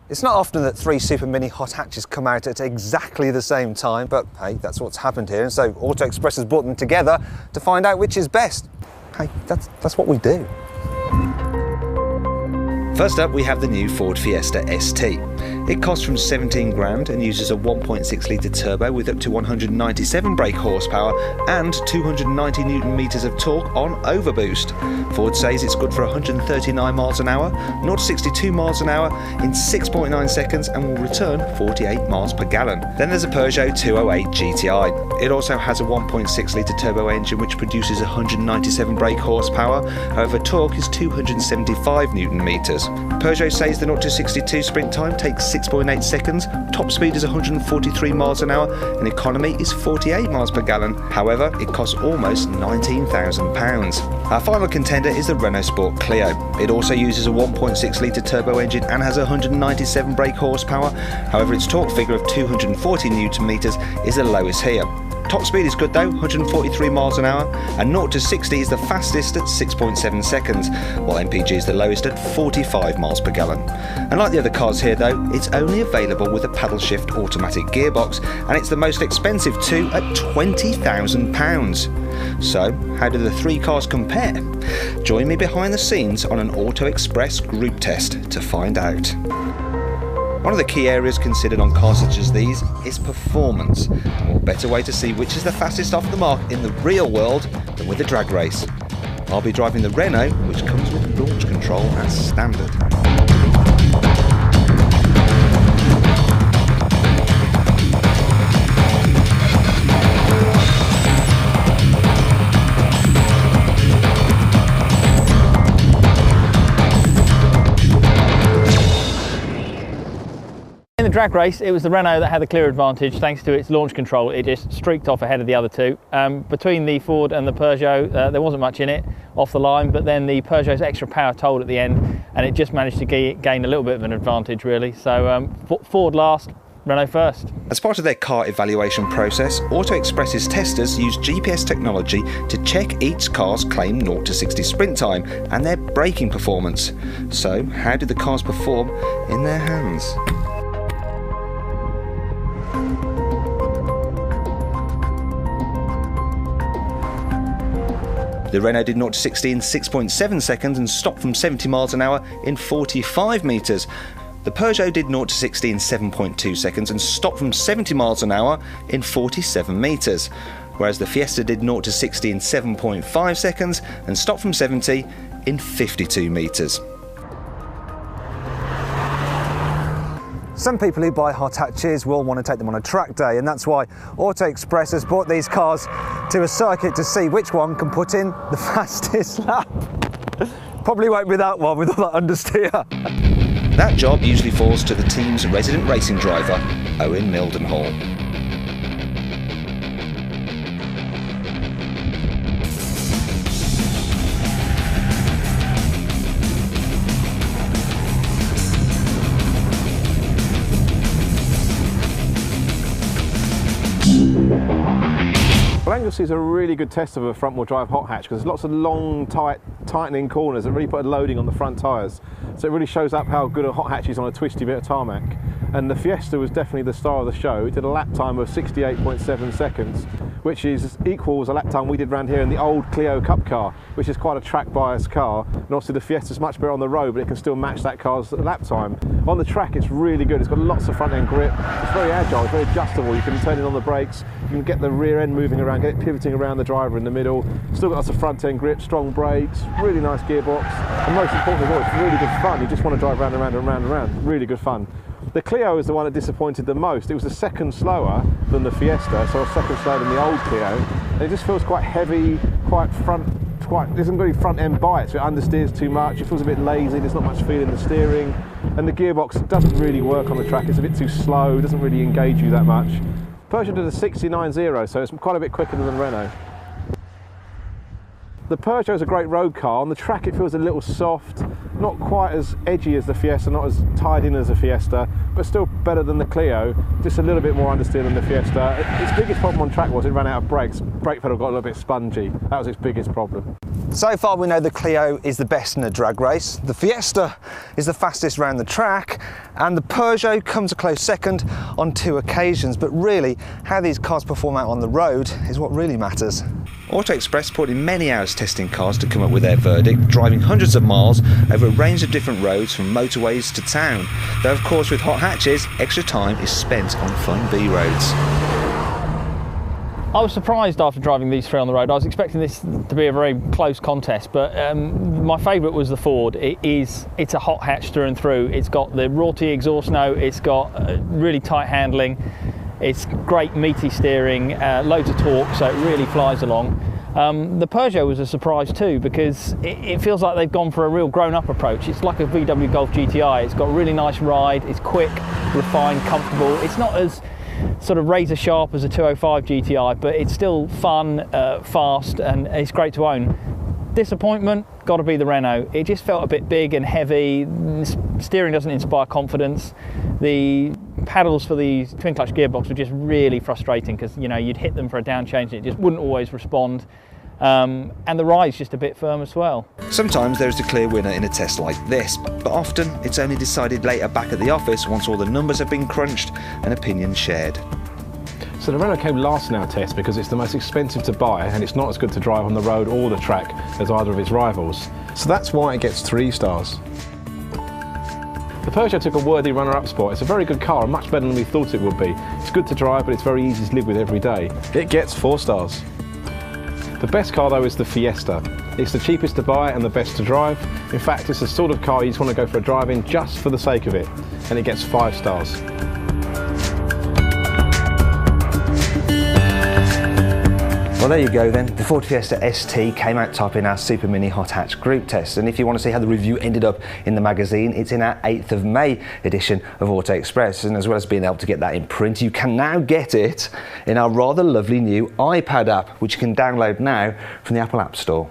It's not often that three super mini hot hatches come out at exactly the same time, but hey, that's what's happened here, and so Auto Express has brought them together to find out which is best. Hey, that's what we do. First up, we have the new Ford Fiesta ST. It costs from 17 grand and uses a 1.6 litre turbo with up to 197 brake horsepower and 290 newton meters of torque on overboost. Ford says it's good for 139 miles an hour, 0 to 62 miles an hour in 6.9 seconds and will return 48 miles per gallon. Then there's a Peugeot 208 GTI. It also has a 1.6 litre turbo engine which produces 197 brake horsepower, however torque is 275 newton meters. Peugeot says the 0 to 62 sprint time takes 6.8 seconds, top speed is 143 miles an hour and economy is 48 miles per gallon. However, it costs almost £19,000. Our final contender is the Renault Sport Clio. It also uses a 1.6 litre turbo engine and has 197 brake horsepower. However, its torque figure of 240 newton meters is the lowest here. Top speed is good though, 143 miles an hour, and 0 to 60 is the fastest at 6.7 seconds, while MPG is the lowest at 45 miles per gallon. And like the other cars here though, it's only available with a paddle shift automatic gearbox, and it's the most expensive too at £20,000. So, how do the three cars compare? Join me behind the scenes on an Auto Express group test to find out. One of the key areas considered on cars such as these is performance. And what better way to see which is the fastest off the mark in the real world than with a drag race. I'll be driving the Renault, which comes with launch control as standard. In the drag race, it was the Renault that had the clear advantage thanks to its launch control. It just streaked off ahead of the other two. Between the Ford and the Peugeot, there wasn't much in it off the line, but then the Peugeot's extra power told at the end, and it just managed to gain a little bit of an advantage really. So Ford last, Renault first. As part of their car evaluation process, Auto Express's testers use GPS technology to check each car's claimed 0 to 60 sprint time and their braking performance. So, how did the cars perform in their hands? The Renault did 0 to 60 in 6.7 seconds and stopped from 70 miles an hour in 45 metres. The Peugeot did 0 to 60 in 7.2 seconds and stopped from 70 miles an hour in 47 metres. Whereas the Fiesta did 0 to 60 in 7.5 seconds and stopped from 70 in 52 metres. Some people who buy hot hatches will want to take them on a track day, and that's why Auto Express has brought these cars to a circuit to see which one can put in the fastest lap. Probably won't be that one with all that understeer. That job usually falls to the team's resident racing driver, Owen Mildenhall. Well, Anglesey is a really good test of a front-wheel drive hot hatch because there's lots of long, tight, tightening corners that really put a loading on the front tyres. So it really shows up how good a hot hatch is on a twisty bit of tarmac. And the Fiesta was definitely the star of the show. It did a lap time of 68.7 seconds, which equals a lap time we did around here in the old Clio Cup car, which is quite a track-biased car. And obviously the Fiesta's much better on the road, but it can still match that car's lap time. On the track, it's really good. It's got lots of front-end grip. It's very agile, it's very adjustable. You can turn it on the brakes, you can get the rear end moving around, get it pivoting around the driver in the middle. Still got lots of front-end grip, strong brakes, really nice gearbox, and most importantly of all, it's really good fun. You just want to drive round and round and round and round. Really good fun. The Clio is the one that disappointed the most. It was a second slower than the Fiesta, so a second slower than the old Clio. And it just feels quite heavy, there's isn't really front end bite, so it understeers too much. It feels a bit lazy, there's not much feel in the steering. And the gearbox doesn't really work on the track. It's a bit too slow, doesn't really engage you that much. Peugeot did a 69.0, so it's quite a bit quicker than the Renault. The Peugeot is a great road car. On the track it feels a little soft, not quite as edgy as the Fiesta, not as tied in as the Fiesta, but still better than the Clio, just a little bit more understeer than the Fiesta. Its biggest problem on track was it ran out of brakes. Brake pedal got a little bit spongy. That was its biggest problem. So far we know the Clio is the best in a drag race, the Fiesta is the fastest round the track, and the Peugeot comes a close second on 2 occasions, but really how these cars perform out on the road is what really matters. Auto Express put in many hours testing cars to come up with their verdict, driving hundreds of miles over a range of different roads from motorways to town. Though of course with hot hatches, extra time is spent on fun B roads. I was surprised after driving these 3 on the road. I was expecting this to be a very close contest, but my favourite was the Ford. It's a hot hatch through and through. It's got the Rorty exhaust note, it's got really tight handling, it's great meaty steering, loads of torque, so it really flies along. The Peugeot was a surprise too, because it feels like they've gone for a real grown-up approach. It's like a VW Golf GTI. It's got a really nice ride, it's quick, refined, comfortable. It's not as sort of razor sharp as a 205 GTI, but it's still fun, fast, and it's great to own. Disappointment, got to be the Renault. It just felt a bit big and heavy. Steering doesn't inspire confidence. The paddles for the twin clutch gearbox were just really frustrating, because you'd hit them for a down change and it just wouldn't always respond. And the ride's just a bit firm as well. Sometimes there is a clear winner in a test like this, but often it's only decided later back at the office once all the numbers have been crunched and opinions shared. So the Renault came last in our test because it's the most expensive to buy and it's not as good to drive on the road or the track as either of its rivals. So that's why it gets 3 stars. The Peugeot took a worthy runner-up spot. It's a very good car and much better than we thought it would be. It's good to drive, but it's very easy to live with every day. It gets 4 stars. The best car though is the Fiesta. It's the cheapest to buy and the best to drive. In fact, it's the sort of car you just want to go for a drive in just for the sake of it, and it gets 5 stars. Well, there you go then. The Ford Fiesta ST came out top in our Super Mini Hot Hatch group test, and if you want to see how the review ended up in the magazine, it's in our 8th of May edition of Auto Express, and as well as being able to get that in print, you can now get it in our rather lovely new iPad app, which you can download now from the Apple App Store.